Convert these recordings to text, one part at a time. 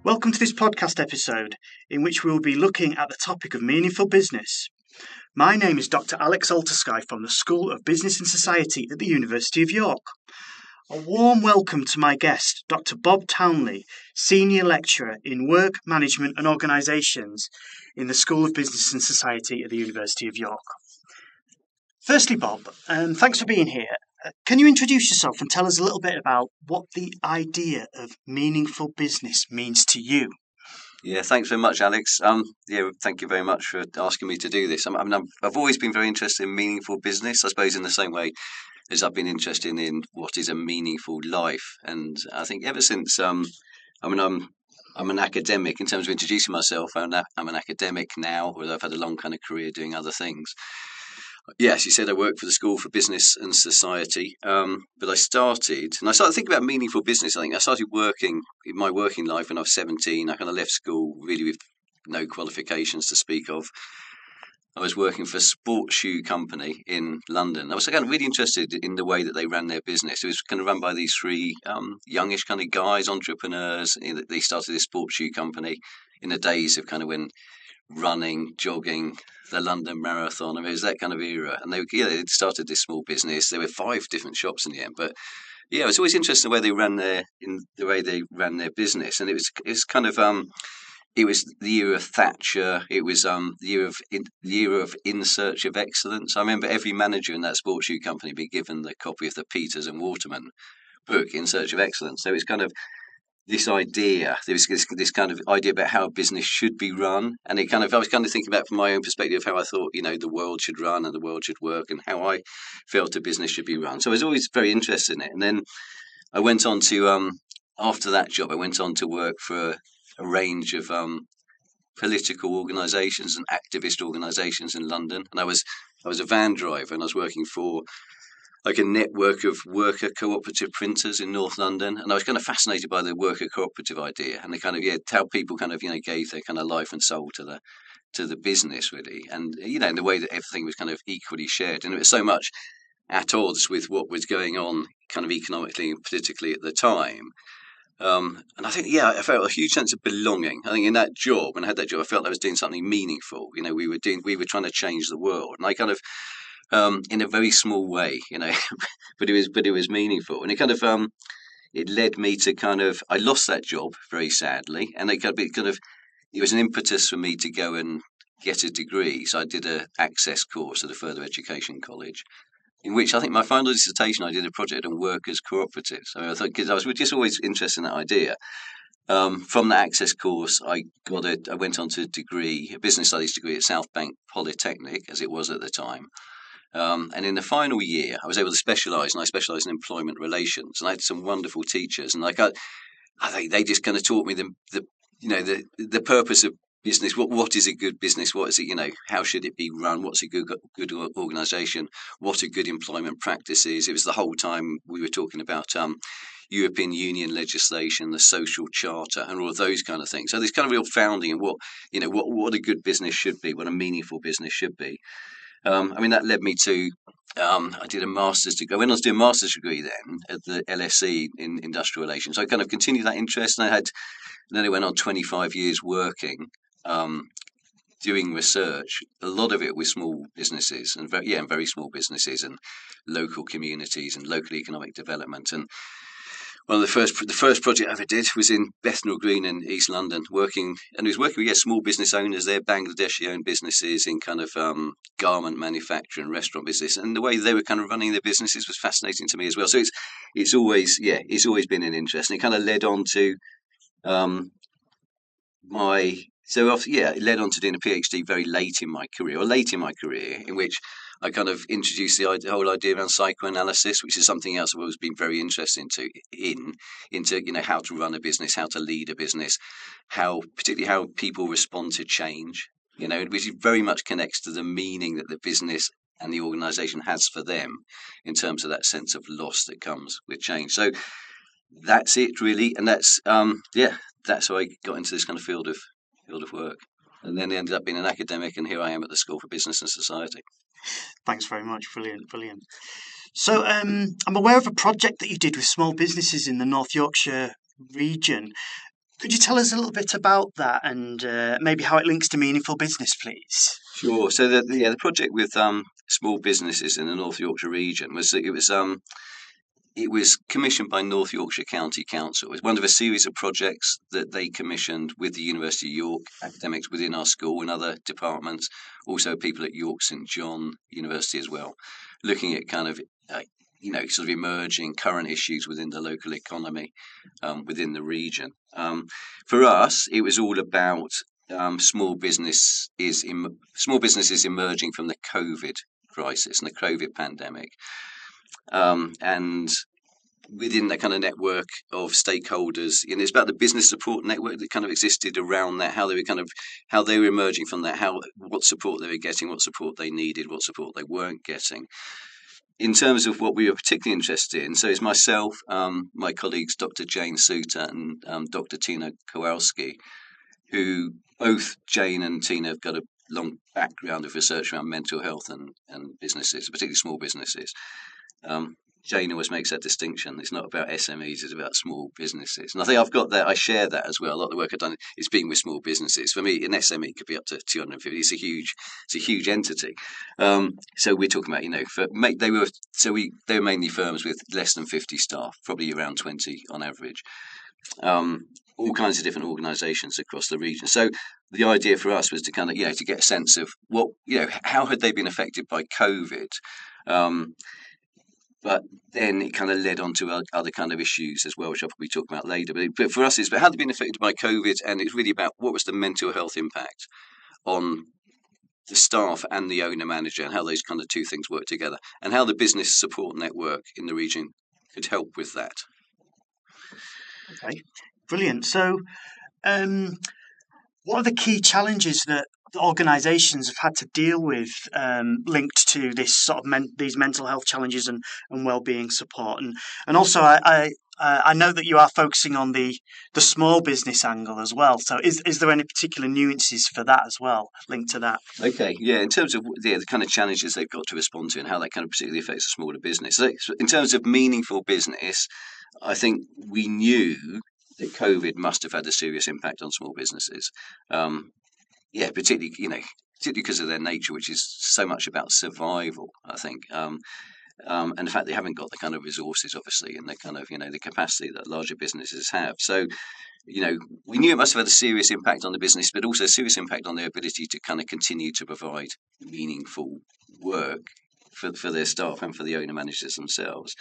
Welcome to this podcast episode in which we will be looking at the topic of meaningful business. My name is Dr Alex Altersky from the School of Business and Society at the University of York. A warm welcome to my guest, Dr Bob Townley, Senior Lecturer in Work, Management and Organisations in the School of Business and Society at the University of York. Firstly, Bob, thanks for being here. Can you introduce yourself and tell us a little bit about what the idea of meaningful business means to you? Yeah, thanks very much, Alex. Thank you very much for asking me to do this. I've always been very interested in meaningful business, I suppose, in the same way as I've been interested in what is a meaningful life. And I think ever since, I'm an academic in terms of introducing myself. I'm an academic now, although I've had a long kind of career doing other things. Yes, you said I work for the School for Business and Society, but I started thinking about meaningful business. I think I started working in my working life when I was 17. I kind of left school really with no qualifications to speak of. I was working for a sports shoe company in London. I was kind of really interested in the way that they ran their business. It was kind of run by these three youngish kind of guys, entrepreneurs. They started this sports shoe company in the days of kind of when running, jogging, the London Marathon. I mean, it was that kind of era. And they started this small business. There were 5 different shops in the end. But yeah, it was always interesting the way they ran their business. And it was it was the year of Thatcher. It was the year of In Search of Excellence. I remember every manager in that sports shoe company being given the copy of the Peters and Waterman book, In Search of Excellence. So it's kind of this idea, there was this kind of idea about how a business should be run, and I was kind of thinking about from my own perspective how I thought the world should run and the world should work, and how I felt a business should be run. So I was always very interested in it, and then I went on to after that job, I went on to work for a range of political organisations and activist organisations in London, and I was a van driver, and I was working for like a network of worker cooperative printers in North London, and I was kind of fascinated by the worker cooperative idea, and how people gave their kind of life and soul to the business really, and in the way that everything was kind of equally shared, and it was so much at odds with what was going on kind of economically and politically at the time. And I think, I felt a huge sense of belonging. I think in that job, when I had that job, I felt I was doing something meaningful. We were trying to change the world, and I kind of in a very small way, but it was meaningful, and it led me to I lost that job very sadly, and it was an impetus for me to go and get a degree. So I did an access course at a further education college, in which I think my final dissertation I did a project on workers cooperatives. So I thought, because I was just always interested in that idea. From the access course, I went on to a business studies degree at South Bank Polytechnic, as it was at the time. And in the final year, I was able to specialise, and I specialised in employment relations. And I had some wonderful teachers, and I think they just kind of taught me the purpose of business. What is a good business? What is it? How should it be run? What's a good organisation? What are good employment practices? It was the whole time we were talking about European Union legislation, the social charter, and all of those kind of things. So there's kind of real founding in what a good business should be, what a meaningful business should be. That led me to, I did a master's degree. I went on to do a master's degree then at the LSE in industrial relations. So I kind of continued that interest, and then I went on 25 years working, doing research, a lot of it with small businesses, and very small businesses and local communities and local economic development. And one of the first project I ever did was in Bethnal Green in East London, working with small business owners there, Bangladeshi-owned businesses in kind of garment manufacture and restaurant business, and the way they were kind of running their businesses was fascinating to me as well. So it's always been an interest, and it kind of led on to it led on to doing a PhD very late in my career, in which I kind of introduced the whole idea around psychoanalysis, which is something else I've always been very interested into how to run a business, how to lead a business, particularly how people respond to change, which very much connects to the meaning that the business and the organisation has for them in terms of that sense of loss that comes with change. So that's it really, and that's how I got into this kind of field of work, and then ended up being an academic, and here I am at the School for Business and Society. Thanks very much. Brilliant. So I'm aware of a project that you did with small businesses in the North Yorkshire region. Could you tell us a little bit about that and maybe how it links to meaningful business, please? Sure. So the project with small businesses in the North Yorkshire region it was commissioned by North Yorkshire County Council. It was one of a series of projects that they commissioned with the University of York, academics within our school and other departments, also people at York St John University as well, looking at kind of sort of emerging current issues within the local economy, within the region. For us, it was all about small businesses emerging from the COVID crisis and the COVID pandemic. And within that kind of network of stakeholders, it's about the business support network that kind of existed around that, how they were emerging from that, what support they were getting, what support they needed, what support they weren't getting. In terms of what we were particularly interested in, so it's myself, my colleagues, Dr. Jane Suter and Dr. Tina Kowalski, who both Jane and Tina have got a long background of research around mental health and businesses, particularly small businesses. Jane always makes that distinction. It's not about SMEs, it's about small businesses. And I think I've got that, I share that as well. A lot of the work I've done is being with small businesses. For me, an SME could be up to 250. It's a huge entity. So we're talking about, they were mainly firms with less than 50 staff, probably around 20 on average. All kinds of different organisations across the region. So the idea for us was to kind of, to get a sense of how had they been affected by COVID. But then it kind of led on to other kind of issues as well, which I'll probably talk about later. But for us, it's about how they've been affected by COVID, and it's really about what was the mental health impact on the staff and the owner manager, and how those kind of two things work together, and how the business support network in the region could help with that. Okay, brilliant. So, what are the key challenges that the organisations have had to deal with linked to this sort of these mental health challenges and wellbeing support? And also, I know that you are focusing on the small business angle as well. So, is there any particular nuances for that as well linked to that? Okay, yeah. In terms of the kind of challenges they've got to respond to and how that kind of particularly affects a smaller business. So in terms of meaningful business, I think we knew that COVID must have had a serious impact on small businesses. Particularly because of their nature, which is so much about survival, I think. And the fact they haven't got the kind of resources, obviously, and the kind of, the capacity that larger businesses have. So, we knew it must have had a serious impact on the business, but also a serious impact on their ability to kind of continue to provide meaningful work for their staff and for the owner managers themselves.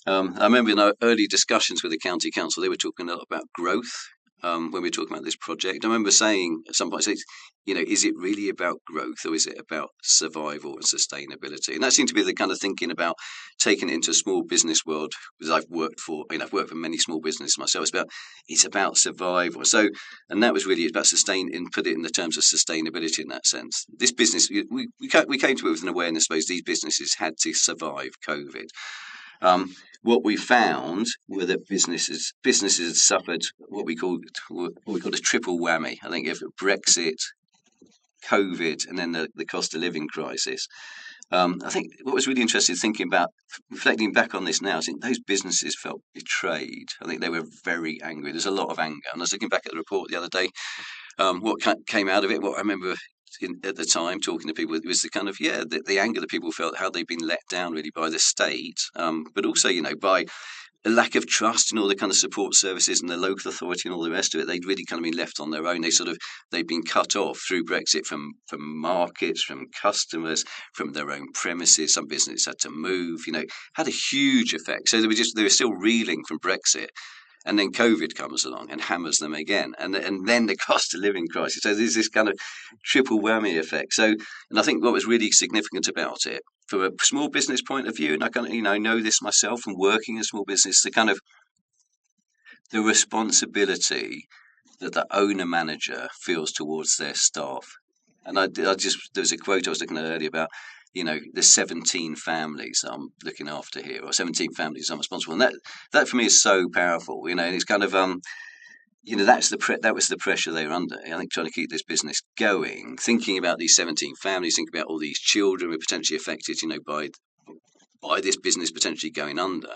I remember in our early discussions with the county council, they were talking a lot about growth. When we were talking about this project, I remember saying at some point, is it really about growth or is it about survival and sustainability? And that seemed to be the kind of thinking about taking it into a small business world, because I've worked for many small businesses myself. It's about survival. So, and that was really about put it in the terms of sustainability in that sense. This business, we came to it with an awareness, I suppose, these businesses had to survive COVID. What we found were that businesses had suffered what we call a triple whammy. I think if Brexit, COVID, and then the cost of living crisis. I think what was really interesting thinking about, reflecting back on this now, I think those businesses felt betrayed. I think they were very angry. There's a lot of anger. And I was looking back at the report the other day, what came out of it, what I remember at the time talking to people, it was the kind of the anger that people felt, how they'd been let down really by the state, but also by a lack of trust in all the kind of support services and the local authority and all the rest of it. They'd really kind of been left on their own. They'd been cut off through Brexit from markets, from customers, from their own premises. Some businesses had to move. Had a huge effect. So they were still reeling from Brexit. And then COVID comes along and hammers them again, and then the cost of living crisis. So there's this kind of triple whammy effect. So, and I think what was really significant about it, from a small business point of view, and I kind of know this myself from working in a small business, the responsibility that the owner manager feels towards their staff. And there was a quote I was looking at earlier about, there's 17 families I'm looking after here, or 17 families I'm responsible. And that for me is so powerful, and it's kind of, that was the pressure they were under. I think trying to keep this business going, thinking about these 17 families, thinking about all these children who were potentially affected, by this business potentially going under.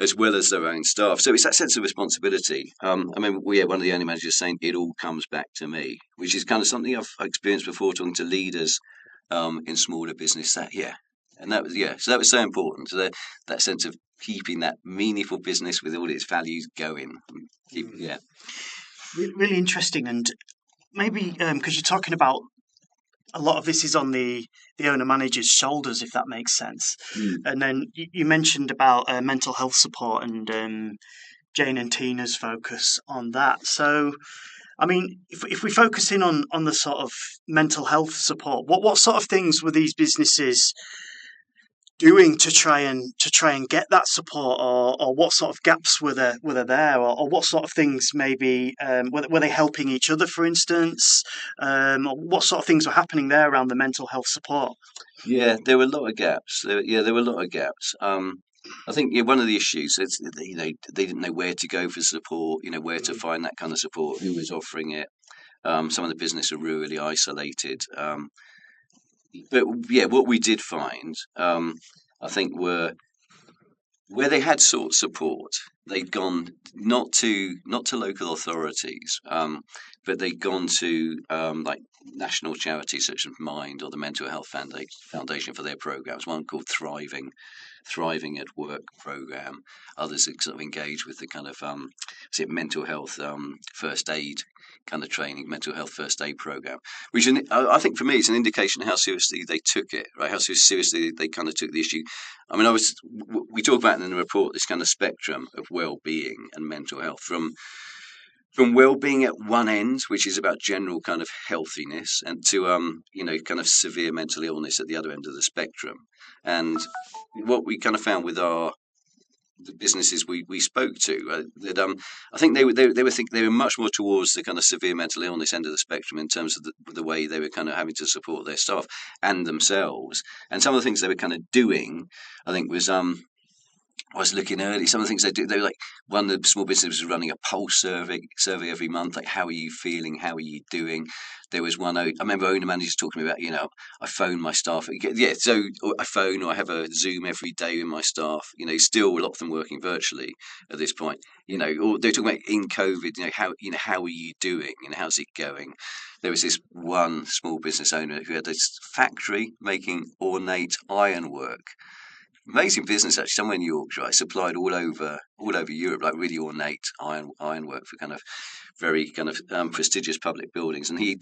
as well as their own staff. So it's that sense of responsibility. I mean, we had one of the owner managers saying it all comes back to me, which is kind of something I've experienced before talking to leaders in smaller business. And that was so that was so important. So that sense of keeping that meaningful business with all its values going. Really interesting, and maybe because you're talking about a lot of this is on the owner manager's shoulders, if that makes sense. And then you mentioned about mental health support and Jane and Tina's focus on that. So, I mean, if we focus in on the sort of mental health support, what sort of things were these businesses doing to try and get that support, or what sort of gaps were there, or what sort of things maybe were they helping each other, for instance, or what sort of things were happening there around the mental health support? Yeah, there were a lot of gaps. There were a lot of gaps. I think one of the issues is they didn't know where to go for support. Where to find that kind of support, who was offering it. Some of the business are really isolated. But yeah, what we did find, I think, were where they had sought support, they'd gone not to local authorities, but they'd gone to like national charities such as Mind or the Mental Health Foundation for their programs. One called Thriving at Work program. Others that sort of engage with the kind of mental health first aid kind of training, mental health first aid program, which I think for me is an indication of how seriously they took it, right? How seriously they kind of took the issue. I mean, we talk about in the report this kind of spectrum of well-being and mental health from well-being at one end, which is about general kind of healthiness, and to kind of severe mental illness at the other end of the spectrum. And what we kind of found with the businesses we spoke to, that I think they were much more towards the kind of severe mental illness end of the spectrum in terms of the way they were kind of having to support their staff and themselves. And some of the things they were kind of doing, I think, was I was looking early. Some of the things they were like, one of the small businesses was running a pulse survey every month, like, how are you feeling? How are you doing? There was one, I remember owner managers talking about, I phone my staff. Yeah, so I phone or I have a Zoom every day with my staff, still a lot of them working virtually at this point, or they're talking about in COVID, how are you doing? How's it going? There was this one small business owner who had this factory making ornate ironwork. Amazing business, actually, somewhere in Yorkshire. I supplied all over Europe, like really ornate ironwork for kind of very kind of prestigious public buildings. And he,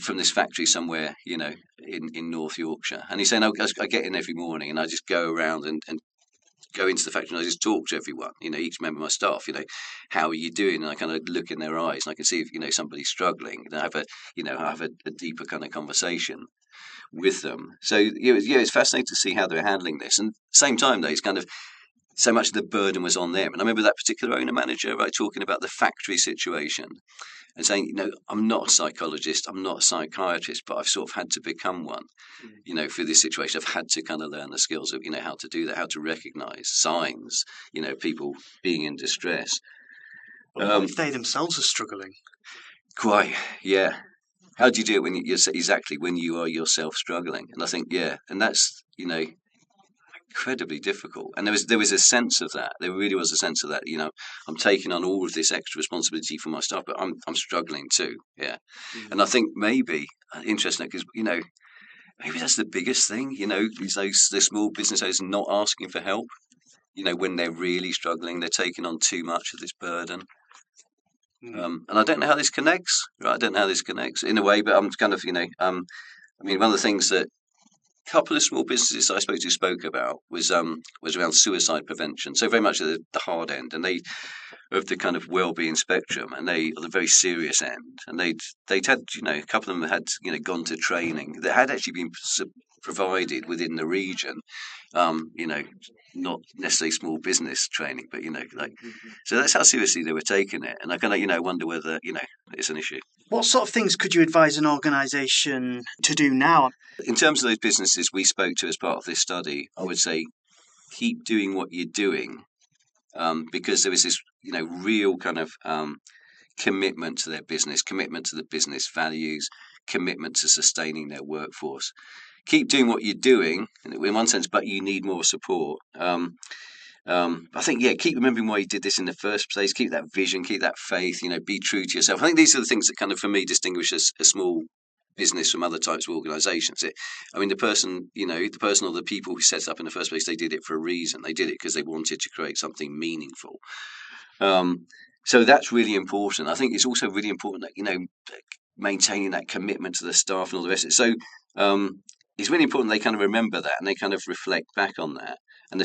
from this factory somewhere, in North Yorkshire. And he's saying, I get in every morning and I just go around and go into the factory and I just talk to everyone, each member of my staff, how are you doing? And I kind of look in their eyes and I can see if, somebody's struggling. And I have a deeper kind of conversation with them. So it's fascinating to see how they're handling this. And at the same time, though, it's kind of so much of the burden was on them. And I remember that particular owner manager, right, talking about the factory situation and saying, I'm not a psychologist, I'm not a psychiatrist, but I've sort of had to become one, for this situation. I've had to kind of learn the skills of, how to do that, how to recognize signs, people being in distress. What if they themselves are struggling? Quite, yeah. How do you do it when you are yourself struggling? And I think, and that's, incredibly difficult. And there was a sense of that. There really was a sense of that. I'm taking on all of this extra responsibility for my staff, but I'm struggling too. Yeah. Mm-hmm. And I think maybe interesting because maybe that's the biggest thing. Is the small business owners not asking for help. When they're really struggling, they're taking on too much of this burden. And I don't know how this connects. Right? I don't know how this connects in a way, but I'm kind of, I mean, one of the things that a couple of small businesses I spoke about was around suicide prevention. So very much at the hard end, and they of the kind of well-being spectrum, and they are the very serious end. And they'd had, a couple of them had, gone to training that had actually been provided within the region. Not necessarily small business training, but so that's how seriously they were taking it. And I kind of wonder whether it's an issue. What sort of things could you advise an organisation to do now? In terms of those businesses we spoke to as part of this study, I would say keep doing what you're doing, because there was this real kind of commitment to their business, commitment to the business values, commitment to sustaining their workforce. Keep doing what you're doing in one sense, but you need more support. I think, keep remembering why you did this in the first place. Keep that vision, keep that faith. Be true to yourself. I think these are the things that kind of, for me, distinguish a small business from other types of organisations. The person, the person or the people who set it up in the first place, they did it for a reason. They did it because they wanted to create something meaningful. So that's really important. I think it's also really important that maintaining that commitment to the staff and all the rest of it. So it's really important they kind of remember that and they kind of reflect back on that. And I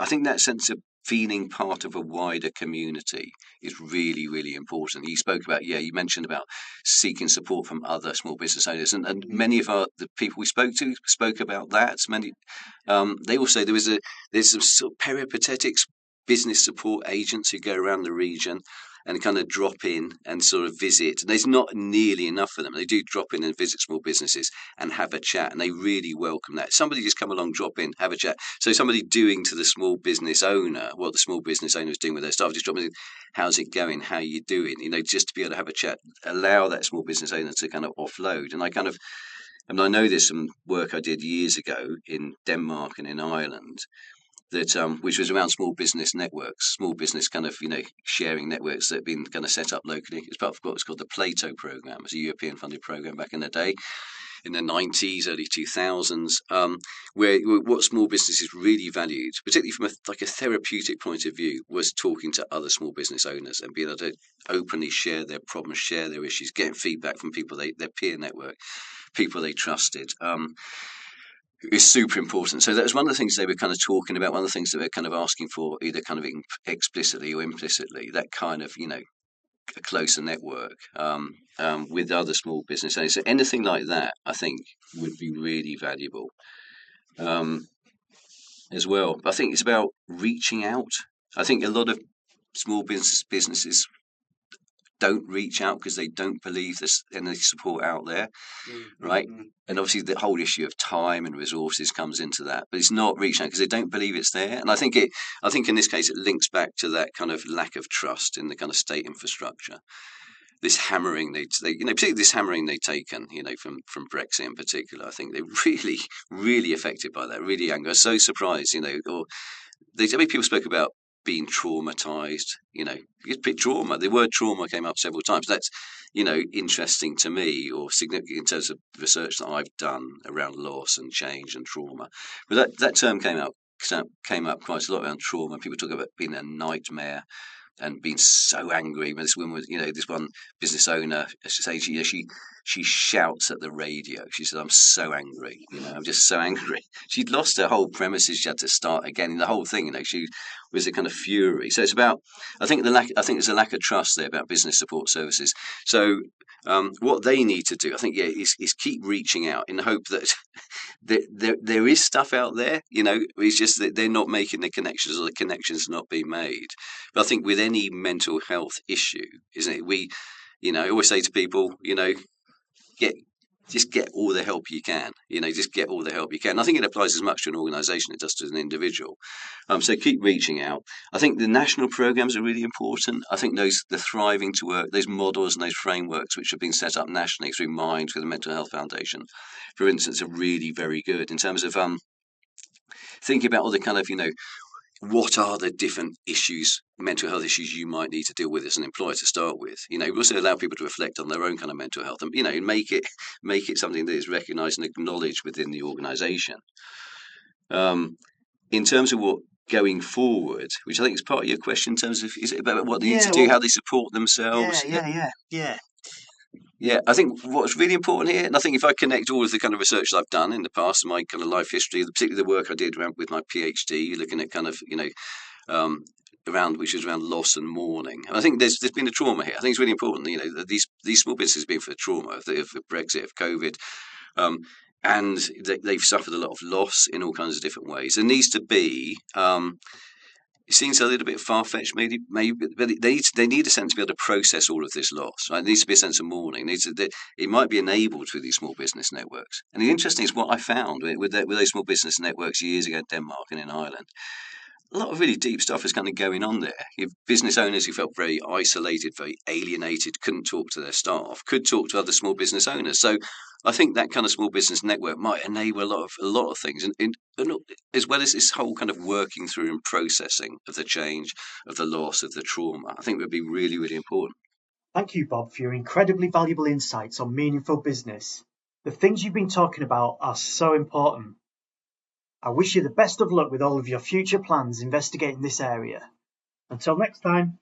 think that sense of feeling part of a wider community is really, really important. You spoke about, you mentioned about seeking support from other small business owners, and many of the people we spoke to spoke about that. They also there's some sort of peripatetic business support agents who go around the region and kind of drop in and sort of visit. And there's not nearly enough of them. They do drop in and visit small businesses and have a chat, and they really welcome that. Somebody just come along, drop in, have a chat. So somebody doing to the small business owner what the small business owner is doing with their staff, just dropping in, how's it going? How are you doing? Just to be able to have a chat, allow that small business owner to kind of offload. And I know there's some work I did years ago in Denmark and in Ireland that which was around small business networks, small business kind of sharing networks that have been kind of set up locally. It's part of what's called the Plato program. It's a European funded program back in the day, in the 90s, early 2000s, where what small businesses really valued, particularly from a therapeutic point of view, was talking to other small business owners and being able to openly share their problems, share their issues, getting feedback from people their peer network, people they trusted. Is super important. So that was one of the things they were kind of talking about, one of the things that they're kind of asking for, either kind of explicitly or implicitly, that kind of, a closer network with other small business owners. So anything like that, I think, would be really valuable as well. But I think it's about reaching out. I think a lot of small businesses don't reach out because they don't believe there's any support out there, right? And obviously the whole issue of time and resources comes into that, but it's not reaching out because they don't believe it's there. And I think in this case it links back to that kind of lack of trust in the kind of state infrastructure. This hammering particularly this hammering they've taken, from Brexit in particular. I think they're really, really affected by that. Really angry. I was so surprised, people spoke about being traumatized, trauma. The word trauma came up several times. That's, interesting to me, or significant in terms of research that I've done around loss and change and trauma. But that term came up quite a lot around trauma. People talk about it being a nightmare and being so angry. This woman, this one business owner, she shouts at the radio. She said, "I'm so angry. I'm just so angry." She'd lost her whole premises. She had to start again. And the whole thing, she was a kind of fury. So it's about, I think there's a lack of trust there about business support services. So what they need to do, I think, is keep reaching out in the hope that there is stuff out there. It's just that they're not making the connections, or the connections not being made. But I think with any mental health issue, isn't it? I always say to people, just get all the help you can. Just get all the help you can. I think it applies as much to an organisation as it does to an individual. So keep reaching out. I think the national programmes are really important. I think the Thriving to Work, those models and those frameworks which have been set up nationally through Mind, through the Mental Health Foundation, for instance, are really very good in terms of thinking about all the kind of, what are the different issues, mental health issues you might need to deal with as an employer to start with. We also allow people to reflect on their own kind of mental health and, make it something that is recognised and acknowledged within the organisation. In terms of what going forward, which I think is part of your question in terms of, is it about what they need to do, how they support themselves? Yeah, I think what's really important here, and I think if I connect all of the kind of research that I've done in the past, my kind of life history, particularly the work I did with my PhD, looking at kind of, which is around loss and mourning. And I think there's been a trauma here. I think it's really important, these small businesses have been for the trauma of Brexit, of COVID, and they've suffered a lot of loss in all kinds of different ways. There needs to be, it seems a little bit far-fetched, maybe, but they need a sense to be able to process all of this loss. Right? There needs to be a sense of mourning. It might be enabled through these small business networks. And the interesting is what I found with those small business networks years ago in Denmark and in Ireland. a lot of really deep stuff is kind of going on there. You have business owners who felt very isolated, very alienated, couldn't talk to their staff, could talk to other small business owners. So I think that kind of small business network might enable a lot of things, and as well as this whole kind of working through and processing of the change, of the loss, of the trauma. I think would be really, really important. Thank you, Bob, for your incredibly valuable insights on meaningful business. The things you've been talking about are so important. I wish you the best of luck with all of your future plans investigating this area. Until next time.